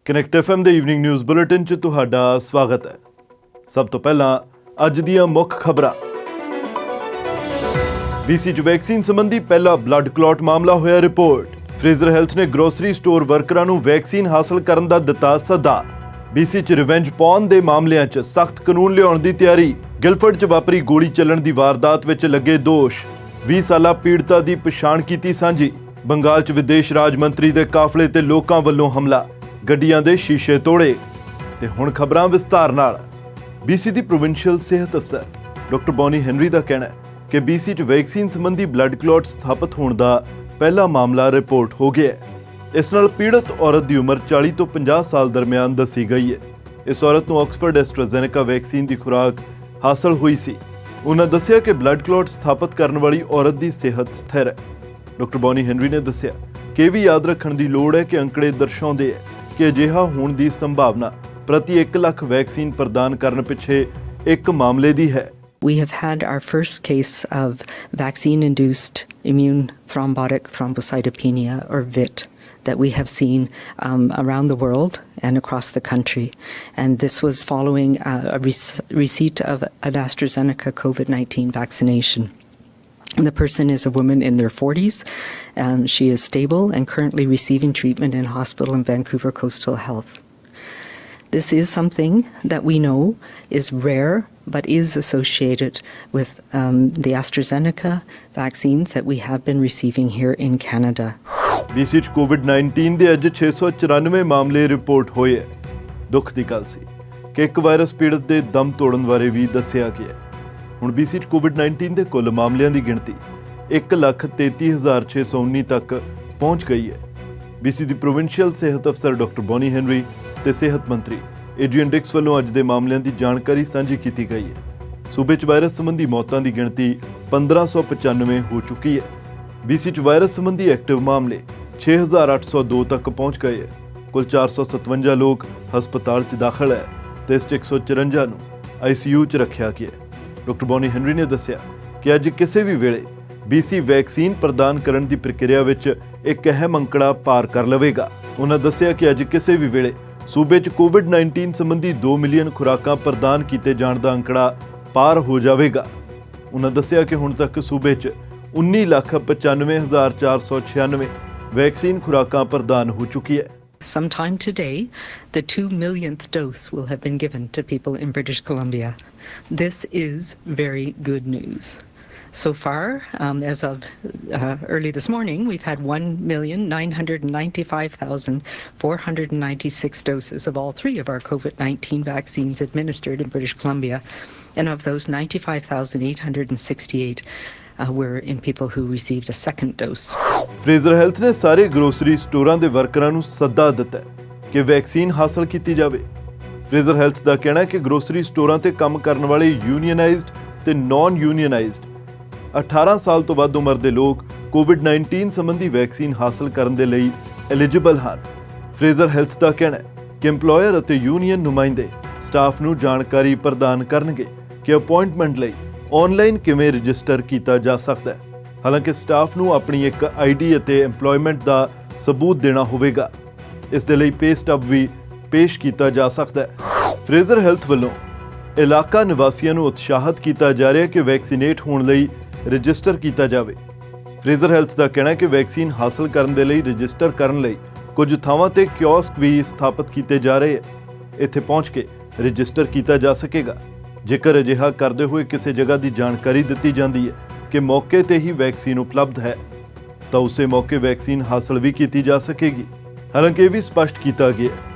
Connect FM ਦੇ evening news bulletin 'ਚ ਤੁਹਾਡਾ ਸਵਾਗਤ ਹੈ। ਸਭ ਤੋਂ ਪਹਿਲਾਂ ਅੱਜ ਦੀਆਂ ਮੁੱਖ ਖਬਰਾਂ। BC 'ਚ ਵੈਕਸੀਨ ਸੰਬੰਧੀ ਪਹਿਲਾ ਬਲੱਡ ਕਲੌਟ ਮਾਮਲਾ ਹੋਇਆ ਰਿਪੋਰਟ। ਫਰੇਜ਼ਰ ਹੈਲਥ ਨੇ ਗਰੋਸਰੀ ਸਟੋਰ ਵਰਕਰਾਂ ਨੂੰ ਵੈਕਸੀਨ ਹਾਸਲ ਕਰਨ ਦਾ ਦਿੱਤਾ ਸੱਦਾ। BC 'ਚ ਰਿਵੈਂਜ ਪੌਨ ਦੇ ਮਾਮਲਿਆਂ 'ਚ ਸਖਤ ਕਾਨੂੰਨ ਲਿਆਉਣ ਦੀ ਤਿਆਰੀ। ਗਿਲਫਰਡ 'ਚ ਵਾਪਰੀ ਗੋਲੀ ਚੱਲਣ ਦੀ ਵਾਰਦਾਤ ਵਿੱਚ ਲੱਗੇ ਦੋਸ਼। 20 ਸਾਲਾ ਪੀੜਤਾ ਦੀ ਪਛਾਣ ਕੀਤੀ ਸਾਂਝੀ। ਬੰਗਾਲ 'ਚ ਵਿਦੇਸ਼ ਰਾਜ ਮੰਤਰੀ ਦੇ ਕਾਫਲੇ ਤੇ ਲੋਕਾਂ ਵੱਲੋਂ ਹਮਲਾ, ਗੱਡੀਆਂ ਦੇ ਸ਼ੀਸ਼ੇ ਤੋੜੇ। ਤੇ ਹੁਣ ਖਬਰਾਂ ਵਿਸਤਾਰ ਨਾਲ। BC ਦੀ ਪ੍ਰੋਵਿੰਸ਼ੀਅਲ ਸਿਹਤ ਅਫਸਰ ਡਾਕਟਰ ਬੌਨੀ ਹੈਨਰੀ ਦਾ ਕਹਿਣਾ ਹੈ ਕਿ BC 'ਚ ਵੈਕਸੀਨ ਸੰਬੰਧੀ ਬਲੱਡ ਕਲੌਟ ਸਥਾਪਿਤ ਹੋਣ ਦਾ ਪਹਿਲਾ ਮਾਮਲਾ ਰਿਪੋਰਟ ਹੋ ਗਿਆ ਹੈ। ਇਸ ਨਾਲ ਪੀੜਤ ਔਰਤ ਦੀ ਉਮਰ 40 ਤੋਂ 50 ਸਾਲ ਦਰਮਿਆਨ ਦੱਸੀ ਗਈ ਹੈ। ਇਸ ਔਰਤ ਨੂੰ ਆਕਸਫੋਰਡ ਐਸਟਰਾਜ਼ੈਨੇਕਾ ਵੈਕਸੀਨ ਦੀ ਖੁਰਾਕ ਹਾਸਲ ਹੋਈ ਸੀ। ਉਹਨਾਂ ਦੱਸਿਆ ਕਿ ਬਲੱਡ ਕਲੌਟ ਸਥਾਪਿਤ ਕਰਨ ਵਾਲੀ ਔਰਤ ਦੀ ਸਿਹਤ ਸਥਿਰ ਹੈ। ਡਾਕਟਰ ਬੌਨੀ ਹੈਨਰੀ ਨੇ ਦੱਸਿਆ ਕਿ ਇਹ ਵੀ ਯਾਦ ਰੱਖਣ ਦੀ ਲੋੜ ਹੈ ਕਿ ਅੰਕੜੇ ਦਰਸਾਉਂਦੇ ਹੈ ਕਿ ਅਜਿਹਾ ਹੋਣ ਦੀ ਸੰਭਾਵਨਾ ਪ੍ਰਤੀ 1 ਲੱਖ ਵੈਕਸੀਨ ਪ੍ਰਦਾਨ ਕਰਨ ਪਿੱਛੇ ਇੱਕ ਮਾਮਲੇ ਦੀ ਹੈ। We have had our first case of vaccine-induced immune thrombotic thrombocytopenia, or VIT, that we have seen around the world and across the country. And this was following a receipt of an AstraZeneca COVID-19 vaccination. And the person is a woman in their 40s. She is stable and currently receiving treatment in a hospital in Vancouver Coastal Health. This is something that we know is rare, but is associated with the AstraZeneca vaccines that we have been receiving here in Canada. BC 'ਚ COVID-19 ਦੇ ਅੱਜ 694 ਮਾਮਲੇ report ਹੋਏ ਹੈ। ਦੁੱਖ ਦੀ ਗੱਲ ਸੀ ਕਿ ਇੱਕ ਵਾਇਰਸ ਪੀੜਤ ਦੇ ਦਮ ਤੋੜਨ ਬਾਰੇ ਵੀ ਦੱਸਿਆ ਗਿਆ। ਹੁਣ BC 'ਚ COVID-19 ਦੇ ਕੁੱਲ ਮਾਮਲਿਆਂ ਦੀ ਗਿਣਤੀ 1,33,619 ਤੱਕ ਪਹੁੰਚ ਗਈ ਹੈ। BC ਦੀ ਪ੍ਰੋਵਿੰਸ਼ੀਅਲ ਸਿਹਤ ਅਫਸਰ ਡਾਕਟਰ ਬੌਨੀ ਹੈਨਰੀ ਤੇ ਸਿਹਤ ਮੰਤਰੀ ਏਡਰੀਅਨ ਡਿਕਸ ਵੱਲੋਂ ਅੱਜ ਦੇ ਮਾਮਲਿਆਂ ਦੀ ਜਾਣਕਾਰੀ ਸਾਂਝੀ ਕੀਤੀ ਗਈ ਹੈ। ਸੂਬੇ 'ਚ ਵਾਇਰਸ ਸੰਬੰਧੀ ਮੌਤਾਂ ਦੀ ਗਿਣਤੀ 1595 ਹੋ ਚੁੱਕੀ ਹੈ। BC 'ਚ ਵਾਇਰਸ ਸੰਬੰਧੀ ਐਕਟਿਵ ਮਾਮਲੇ 6802 ਤੱਕ ਪਹੁੰਚ ਗਏ ਹੈ। ਕੁੱਲ 457 ਲੋਕ ਹਸਪਤਾਲ 'ਚ ਦਾਖਲ ਹੈ ਤੇ ਇਸ 'ਚ 154 ਨੂੰ ICU 'ਚ ਰੱਖਿਆ ਗਿਆ ਹੈ। ਡਾਕਟਰ ਬੌਨੀ ਹੈਨਰੀ ਨੇ ਦੱਸਿਆ ਕਿ ਅੱਜ ਕਿਸੇ ਵੀ ਵੇਲੇ BC ਵੈਕਸੀਨ ਪ੍ਰਦਾਨ ਕਰਨ ਦੀ ਪ੍ਰਕਿਰਿਆ ਵਿੱਚ ਇੱਕ ਅਹਿਮ ਅੰਕੜਾ ਪਾਰ ਕਰ ਲਵੇਗਾ। ਉਹਨਾਂ ਦੱਸਿਆ ਕਿ ਅੱਜ ਕਿਸੇ ਵੀ ਵੇਲੇ ਸੂਬੇ 'ਚ COVID-19 ਸੰਬੰਧੀ 2 ਮਿਲੀਅਨ ਖੁਰਾਕਾਂ ਪ੍ਰਦਾਨ ਕੀਤੇ ਜਾਣ ਦਾ ਅੰਕੜਾ ਪਾਰ ਹੋ ਜਾਵੇਗਾ। ਉਹਨਾਂ ਦੱਸਿਆ ਕਿ ਹੁਣ ਤੱਕ ਸੂਬੇ 'ਚ 19,95,496 ਵੈਕਸੀਨ ਖੁਰਾਕਾਂ ਪ੍ਰਦਾਨ ਹੋ ਚੁੱਕੀ ਹੈ। Sometime today, the 2 millionth dose will have been given to people in British Columbia. This is very good news. So far, as of early this morning, we've had 1,995,496 doses of all 3 of our COVID-19 vaccines administered in British Columbia. And of those, 95,868 were in people who received a second dose. Fraser health ਨੇ ਸਾਰੇ grocery ਸਟੋਰਾਂ ਦੇ ਵਰਕਰਾਂ ਨੂੰ ਸੱਦਾ ਦਿੱਤਾ ਕਿ vaccine ਹਾਸਲ ਕੀਤੀ ਜਾਵੇ। ਫਰੇਜ਼ਰ ਹੈਲਥ ਦਾ ਕਹਿਣਾ ਹੈ ਕਿ ਗਰੋਸਰੀ ਸਟੋਰਾਂ ਤੇ ਕੰਮ ਕਰਨ ਵਾਲੇ ਯੂਨੀਅਨਾਈਜ਼ਡ ਤੇ ਨਾਨ ਯੂਨੀਅਨਾਈਜ਼ਡ 18 ਸਾਲ ਤੋਂ ਵੱਧ ਉਮਰ ਦੇ ਲੋਕ COVID-19 ਸੰਬੰਧੀ ਵੈਕਸੀਨ ਹਾਸਲ ਕਰਨ ਦੇ ਲਈ ਐਲੀਜੀਬਲ ਹਨ। ਫਰੇਜ਼ਰ ਹੈਲਥ ਦਾ ਕਹਿਣਾ ਹੈ ਕਿ EMPLOYER ਅਤੇ ਯੂਨੀਅਨ ਨੁਮਾਇੰਦੇ ਸਟਾਫ ਨੂੰ ਜਾਣਕਾਰੀ ਪ੍ਰਦਾਨ ਕਰਨਗੇ ਕਿ ਅਪਾਇੰਟਮੈਂਟ ਲਈ ਆਨਲਾਈਨ ਕਿਵੇਂ ਰਜਿਸਟਰ ਕੀਤਾ ਜਾ ਸਕਦਾ ਹੈ। ਹਾਲਾਂਕਿ ਸਟਾਫ ਨੂੰ ਆਪਣੀ ਇੱਕ ID ਅਤੇ EMPLOYMENT ਦਾ ਸਬੂਤ ਦੇਣਾ ਹੋਵੇਗਾ। ਇਸ ਦੇ ਲਈ ਪੇ ਸਟੱਬ ਵੀ ਪੇਸ਼ ਕੀਤਾ ਜਾ ਸਕਦਾ ਹੈ। ਫਰੇਜ਼ਰ ਹੈਲਥ ਵੱਲੋਂ ਇਲਾਕਾ ਨਿਵਾਸੀਆਂ ਨੂੰ ਉਤਸ਼ਾਹਿਤ ਕੀਤਾ ਜਾ ਰਿਹਾ ਹੈ ਕਿ ਵੈਕਸੀਨੇਟ ਹੋਣ ਲਈ ਰਜਿਸਟਰ ਕੀਤਾ ਜਾਵੇ। ਫਰੇਜ਼ਰ ਹੈਲਥ ਦਾ ਕਹਿਣਾ ਹੈ ਕਿ ਵੈਕਸੀਨ ਹਾਸਲ ਕਰਨ ਦੇ ਲਈ ਰਜਿਸਟਰ ਕਰਨ ਲਈ ਕੁਝ ਥਾਵਾਂ ਤੇ ਕਿਓਸਕ ਵੀ ਸਥਾਪਿਤ ਕੀਤੇ ਜਾ ਰਹੇ ਹਨ। ਇੱਥੇ ਪਹੁੰਚ ਕੇ ਰਜਿਸਟਰ ਕੀਤਾ ਜਾ ਸਕੇਗਾ। ਜੇਕਰ ਅਜਿਹਾ ਕਰਦੇ ਹੋਏ ਕਿਸੇ ਜਗ੍ਹਾ ਦੀ ਜਾਣਕਾਰੀ ਦਿੱਤੀ ਜਾਂਦੀ ਹੈ ਕਿ ਮੌਕੇ ਤੇ ਹੀ ਵੈਕਸੀਨ ਉਪਲਬਧ ਹੈ ਤਾਂ ਉਸੇ ਮੌਕੇ ਵੈਕਸੀਨ ਹਾਸਲ ਵੀ ਕੀਤੀ ਜਾ ਸਕੇਗੀ। ਹਾਲਾਂਕਿ ਇਹ ਵੀ ਸਪਸ਼ਟ ਕੀਤਾ ਗਿਆ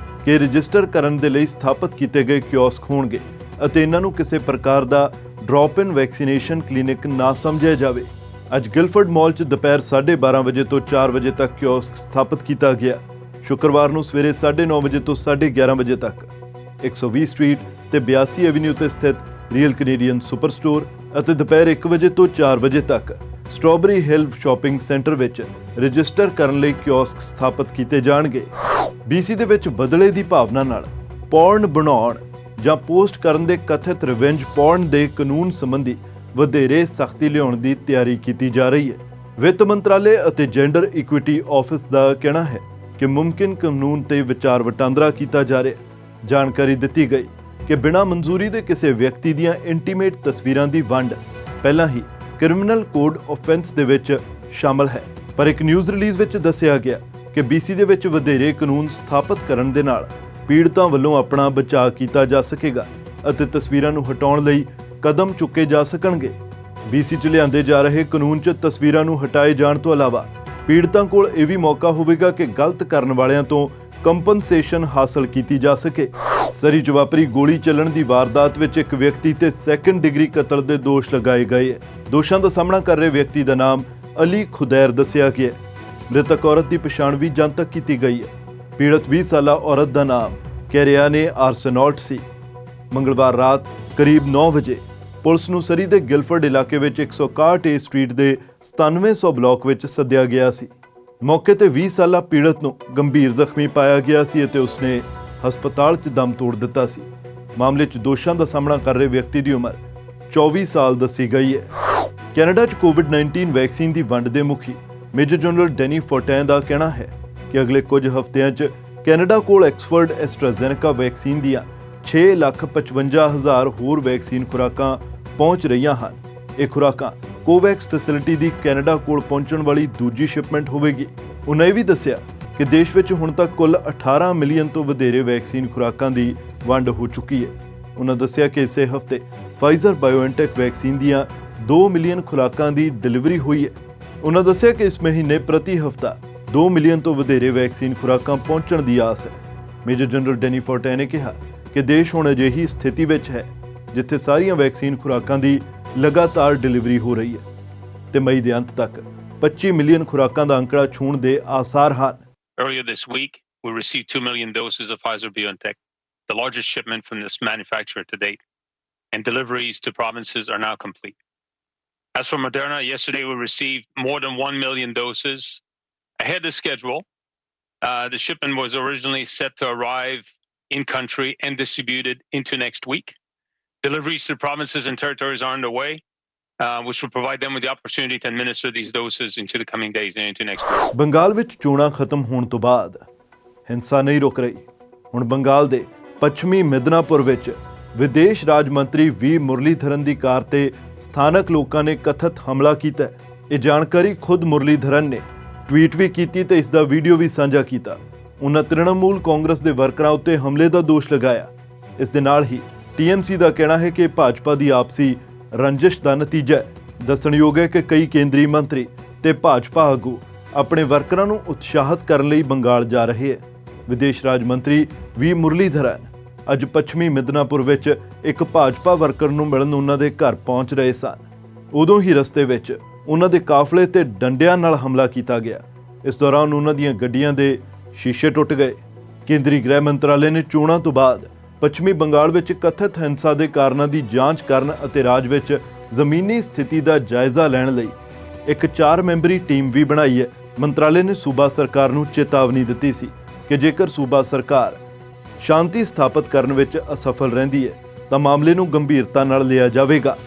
ਕਿ ਰਜਿਸਟਰ ਕਰਨ ਦੇ ਲਈ ਸਥਾਪਿਤ ਕੀਤੇ ਗਏ ਕਿਓਸਕ ਹੋਣਗੇ ਅਤੇ ਇਹਨਾਂ ਨੂੰ ਕਿਸੇ ਪ੍ਰਕਾਰ ਦਾ ਡ੍ਰੌਪ ਇਨ ਵੈਕਸੀਨੇਸ਼ਨ ਕਲੀਨਿਕ ਨਾ ਸਮਝਿਆ ਜਾਵੇ। ਅੱਜ ਗਿਲਫਰਡ ਮਾਲ 'ਚ ਦੁਪਹਿਰ 12:30 ਵਜੇ ਤੋਂ 4 ਵਜੇ ਤੱਕ ਕਿਓਸਕ ਸਥਾਪਿਤ ਕੀਤਾ ਗਿਆ। ਸ਼ੁੱਕਰਵਾਰ ਨੂੰ ਸਵੇਰੇ 9:30 ਵਜੇ ਤੋਂ 11:30 ਵਜੇ ਤੱਕ 120 ਸਟਰੀਟ ਤੇ 82 ਐਵੀਨਿਊ ਤੇ ਸਥਿਤ ਰੀਅਲ ਕੈਨੇਡੀਅਨ ਸੁਪਰ ਸਟੋਰ ਅਤੇ ਦੁਪਹਿਰ 1 ਵਜੇ ਤੋਂ 4 ਵਜੇ ਤੱਕ ਸਟ੍ਰਾਬੇਰੀ ਹਿਲ ਸ਼ਾਪਿੰਗ ਸੈਂਟਰ ਵਿੱਚ ਰਜਿਸਟਰ ਕਰਨ ਲਈ ਕਿਓਸਕ ਸਥਾਪਿਤ ਕੀਤੇ ਜਾਣਗੇ। BC ਦੇ ਵਿੱਚ ਬਦਲੇ ਦੀ ਭਾਵਨਾ ਨਾਲ ਪੌਰਨ ਬਣਾਉਣ ਜਾਂ ਪੋਸਟ ਕਰਨ ਦੇ ਕਥਿਤ ਰਿਵੈਂਜ ਪੌਰਨ ਦੇ ਕਾਨੂੰਨ ਸੰਬੰਧੀ ਵਧੇਰੇ ਸਖਤੀ ਲਿਆਉਣ ਦੀ ਤਿਆਰੀ ਕੀਤੀ ਜਾ ਰਹੀ ਹੈ। ਵਿੱਤ ਮੰਤਰਾਲੇ ਅਤੇ ਜੈਂਡਰ ਇਕੁਇਟੀ ਆਫਿਸ ਦਾ ਕਹਿਣਾ ਹੈ ਕਿ ਮੁਮਕਿਨ ਕਾਨੂੰਨ ਤੇ ਵਿਚਾਰ ਵਟਾਂਦਰਾ ਕੀਤਾ ਜਾ ਰਿਹਾ। ਜਾਣਕਾਰੀ ਦਿੱਤੀ ਗਈ ਕਿ ਬਿਨਾਂ ਮਨਜ਼ੂਰੀ ਦੇ ਕਿਸੇ ਵਿਅਕਤੀ ਦੀਆਂ ਇੰਟੀਮੇਟ ਤਸਵੀਰਾਂ ਦੀ ਵੰਡ ਪਹਿਲਾਂ ਹੀ ਕ੍ਰਿਮੀਨਲ ਕੋਡ ਆਫੈਂਸ ਦੇ ਵਿੱਚ ਸ਼ਾਮਲ ਹੈ। ਪਰ ਇੱਕ ਨਿਊਜ਼ ਰਿਲੀਜ਼ ਵਿੱਚ ਦੱਸਿਆ ਗਿਆ ਕਿ BC ਦੇ ਵਿੱਚ ਵਧੇਰੇ ਕਾਨੂੰਨ ਸਥਾਪਿਤ ਕਰਨ ਦੇ ਨਾਲ ਪੀੜਤਾਂ ਵੱਲੋਂ ਆਪਣਾ ਬਚਾਅ ਕੀਤਾ ਜਾ ਸਕੇਗਾ ਅਤੇ ਤਸਵੀਰਾਂ ਨੂੰ ਹਟਾਉਣ ਲਈ ਕਦਮ ਚੁੱਕੇ ਜਾ ਸਕਣਗੇ। BC 'ਚ ਲਿਆਂਦੇ ਜਾ ਰਹੇ ਕਾਨੂੰਨ 'ਚ ਤਸਵੀਰਾਂ ਨੂੰ ਹਟਾਏ ਜਾਣ ਤੋਂ ਇਲਾਵਾ ਪੀੜਤਾਂ ਕੋਲ ਇਹ ਵੀ ਮੌਕਾ ਹੋਵੇਗਾ ਕਿ ਗਲਤ ਕਰਨ ਵਾਲਿਆਂ ਤੋਂ ਕੰਪਨਸੇਸ਼ਨ ਹਾਸਲ ਕੀਤੀ ਜਾ ਸਕੇ। ਸਰੀ 'ਚ ਵਾਪਰੀ ਗੋਲੀ ਚੱਲਣ ਦੀ ਵਾਰਦਾਤ ਵਿੱਚ ਇੱਕ ਵਿਅਕਤੀ ਤੇ ਸੈਕੰਡ ਡਿਗਰੀ ਕਤਲ ਦੇ ਦੋਸ਼ ਲਗਾਏ ਗਏ ਹੈ। ਦੋਸ਼ਾਂ ਦਾ ਸਾਹਮਣਾ ਕਰ ਰਹੇ ਵਿਅਕਤੀ ਦਾ ਨਾਮ ਅਲੀ ਖੁदैर ਦੱਸਿਆ ਗਿਆ ਹੈ। ਮ੍ਰਿਤਕ ਔਰਤ ਦੀ ਪਛਾਣ ਵੀ ਜਨਤਕ ਕੀਤੀ ਗਈ ਹੈ। ਪੀੜਤ 20 ਸਾਲਾ ਔਰਤ ਦਾ ਨਾਮ ਕੈਰਿਆਨੇ ਆਰਸਨੌਲਟ ਸੀ। ਮੰਗਲਵਾਰ ਰਾਤ ਕਰੀਬ 9 ਵਜੇ ਪੁਲਿਸ ਨੂੰ ਸਰੀ ਦੇ ਗਿਲਫਰਡ ਇਲਾਕੇ ਵਿੱਚ 161 ਸਟਰੀਟ ਦੇ 9700 ਬਲਾਕ ਵਿੱਚ ਸੱਦਿਆ ਗਿਆ ਸੀ। ਮੌਕੇ ਤੇ 20 ਸਾਲਾ ਪੀੜਤ ਨੂੰ ਗੰਭੀਰ ਜ਼ਖਮੀ ਪਾਇਆ ਗਿਆ ਸੀ ਅਤੇ ਉਸਨੇ ਹਸਪਤਾਲ 'ਚ ਦਮ ਤੋੜ ਦਿੱਤਾ ਸੀ। ਮਾਮਲੇ 'ਚ ਦੋਸ਼ਾਂ ਦਾ ਸਾਹਮਣਾ ਕਰ ਰਹੇ ਵਿਅਕਤੀ ਦੀ ਉਮਰ 24 ਸਾਲ ਦੱਸੀ ਗਈ ਹੈ। ਕੈਨੇਡਾ 'ਚ ਕੋਵਿਡ-19 ਵੈਕਸੀਨ ਦੀ ਵੰਡ ਦੇ ਮੁਖੀ ਮੇਜਰ ਜਨਰਲ ਡੈਨੀ ਫੋਰਟੈਨ ਦਾ ਕਹਿਣਾ ਹੈ ਕਿ ਅਗਲੇ ਕੁਝ ਹਫ਼ਤਿਆਂ 'ਚ ਕੈਨੇਡਾ ਕੋਲ ਐਕਸਫੋਰਡ ਐਸਟਰਾਜ਼ੈਨੇਕਾ ਵੈਕਸੀਨ ਦੀਆਂ 6,55,000 ਹੋਰ ਵੈਕਸੀਨ ਖੁਰਾਕਾਂ ਪਹੁੰਚ ਰਹੀਆਂ ਹਨ। ਇਹ ਖੁਰਾਕਾਂ ਕੋਵੈਕਸ ਫੈਸਿਲਿਟੀ ਦੀ ਕੈਨੇਡਾ ਕੋਲ ਪਹੁੰਚਣ ਵਾਲੀ ਦੂਜੀ ਸ਼ਿਪਮੈਂਟ ਹੋਵੇਗੀ। ਉਹਨਾਂ ਇਹ ਵੀ ਦੱਸਿਆ ਕਿ ਦੇਸ਼ ਵਿੱਚ ਹੁਣ ਤੱਕ ਕੁੱਲ 18 ਮਿਲੀਅਨ ਤੋਂ ਵਧੇਰੇ ਵੈਕਸੀਨ ਖੁਰਾਕਾਂ ਦੀ ਵੰਡ ਹੋ ਚੁੱਕੀ ਹੈ। ਉਹਨਾਂ ਦੱਸਿਆ ਕਿ ਇਸੇ ਹਫ਼ਤੇ ਫਾਈਜ਼ਰ ਬਾਇਓਐਨਟੈਕ ਵੈਕਸੀਨ ਦੀਆਂ 2 ਮਿਲੀਅਨ ਖੁਰਾਕਾਂ ਦੀ ਡਿਲੀਵਰੀ ਹੋਈ ਹੈ। ਉਹਨਾਂ ਦੱਸਿਆ ਕਿ ਇਸ ਮਹੀਨੇ ਪ੍ਰਤੀ ਹਫ਼ਤਾ 2 ਮਿਲੀਅਨ ਤੋਂ ਵਧੇਰੇ ਵੈਕਸੀਨ ਖੁਰਾਕਾਂ ਪਹੁੰਚਣ ਦੀ ਆਸ ਹੈ। ਮੇਜਰ ਜਨਰਲ ਡੈਨੀ ਫੋਰਟੈਨ ਨੇ ਕਿਹਾ ਕਿ ਦੇਸ਼ ਹੁਣ ਅਜਿਹੀ ਸਥਿਤੀ ਵਿੱਚ ਹੈ ਜਿੱਥੇ ਸਾਰੀਆਂ ਵੈਕਸੀਨ ਖੁਰਾਕਾਂ ਦੀ ਲਗਾਤਾਰ ਡਿਲੀਵਰੀ ਹੋ ਰਹੀ ਹੈ ਤੇ ਮਈ ਦੇ ਅੰਤ ਤੱਕ 25 ਮਿਲੀਅਨ ਖੁਰਾਕਾਂ ਦਾ ਅੰਕੜਾ ਛੂਹਣ ਦੇ ਆਸਾਰ ਹਨ। Earlier this week, we received 2 million doses of Pfizer-BioNTech, the largest shipment from this manufacturer to date, and deliveries to provinces are now complete. As for Moderna, yesterday we received more than 1 million doses ahead of schedule. The shipment was originally set to arrive in country and distributed into next week. Deliveries to provinces and territories are underway, which will provide them with the opportunity to administer these doses into the coming days and into next week. Bengal ਵਿੱਚ ਚੋਣਾਂ ਖਤਮ ਹੋਣ ਤੋਂ ਬਾਅਦ ਹਿੰਸਾ ਨਹੀਂ ਰੁਕ ਰਹੀ। ਹੁਣ ਬੰਗਾਲ ਦੇ ਪੱਛਮੀ ਮਿਦਨਾਪੁਰ ਵਿੱਚ ਵਿਦੇਸ਼ ਰਾਜ ਮੰਤਰੀ ਵੀ ਮੁਰਲੀਧਰਨ ਦੀ ਕਾਰ ਤੇ ਸਥਾਨਕ ਲੋਕਾਂ ਨੇ ਕਥਿਤ ਹਮਲਾ ਕੀਤਾ ਹੈ। ਇਹ ਜਾਣਕਾਰੀ ਖੁਦ ਮੁਰਲੀਧਰਨ ਨੇ ਟਵੀਟ ਵੀ ਕੀਤੀ ਤੇ ਇਸ ਦਾ ਵੀਡੀਓ ਵੀ ਸਾਂਝਾ ਕੀਤਾ। ਉਹਨਾਂ ਤ੍ਰਿਣਮੂਲ ਕਾਂਗਰਸ ਦੇ ਵਰਕਰਾਂ ਉੱਤੇ ਹਮਲੇ ਦਾ ਦੋਸ਼ ਲਗਾਇਆ। ਇਸ ਦੇ ਨਾਲ ਹੀ TMC ਦਾ ਕਹਿਣਾ ਹੈ ਕਿ ਭਾਜਪਾ ਦੀ ਆਪਸੀ ਰੰਜਿਸ਼ ਦਾ ਨਤੀਜਾ ਹੈ। ਦੱਸਣਯੋਗ ਹੈ ਕਿ ਕਈ ਕੇਂਦਰੀ ਮੰਤਰੀ ਤੇ ਭਾਜਪਾ ਆਗੂ ਆਪਣੇ ਵਰਕਰਾਂ ਨੂੰ ਉਤਸ਼ਾਹਿਤ ਕਰਨ ਲਈ ਬੰਗਾਲ ਜਾ ਰਹੇ ਹੈ। ਵਿਦੇਸ਼ ਰਾਜ ਮੰਤਰੀ ਵੀ ਮੁਰਲੀਧਰਨ ਅੱਜ ਪੱਛਮੀ ਮਿਦਨਾਪੁਰ ਵਿੱਚ ਇੱਕ ਭਾਜਪਾ ਵਰਕਰ ਨੂੰ ਮਿਲਣ ਉਹਨਾਂ ਦੇ ਘਰ ਪਹੁੰਚ ਰਹੇ ਸਨ। ਉਦੋਂ ਹੀ ਰਸਤੇ ਵਿੱਚ ਉਹਨਾਂ ਦੇ ਕਾਫਲੇ ਤੇ ਡੰਡਿਆਂ ਨਾਲ ਹਮਲਾ ਕੀਤਾ ਗਿਆ। ਇਸ ਦੌਰਾਨ ਉਹਨਾਂ ਦੀਆਂ ਗੱਡੀਆਂ ਦੇ ਸ਼ੀਸ਼ੇ ਟੁੱਟ ਗਏ। ਕੇਂਦਰੀ ਗ੍ਰਹਿ ਮੰਤਰਾਲੇ ਨੇ ਚੋਣਾਂ ਤੋਂ ਬਾਅਦ ਪੱਛਮੀ ਬੰਗਾਲ ਵਿੱਚ ਕਥਿਤ ਹਿੰਸਾ ਦੇ ਕਾਰਨਾਂ ਦੀ ਜਾਂਚ ਕਰਨ ਅਤੇ ਰਾਜ ਵਿੱਚ ਜ਼ਮੀਨੀ ਸਥਿਤੀ ਦਾ ਜਾਇਜ਼ਾ ਲੈਣ ਲਈ ਇੱਕ 4 ਮੈਂਬਰੀ ਟੀਮ ਵੀ ਬਣਾਈ ਹੈ। ਮੰਤਰਾਲੇ ਨੇ ਸੂਬਾ ਸਰਕਾਰ ਨੂੰ ਚੇਤਾਵਨੀ ਦਿੱਤੀ ਸੀ ਕਿ ਜੇਕਰ ਸੂਬਾ ਸਰਕਾਰ ਸ਼ਾਂਤੀ ਸਥਾਪਿਤ ਕਰਨ ਵਿੱਚ ਅਸਫਲ ਰਹਿੰਦੀ ਹੈ ਤਾਂ ਮਾਮਲੇ ਨੂੰ ਗੰਭੀਰਤਾ ਨਾਲ ਲਿਆ ਜਾਵੇਗਾ।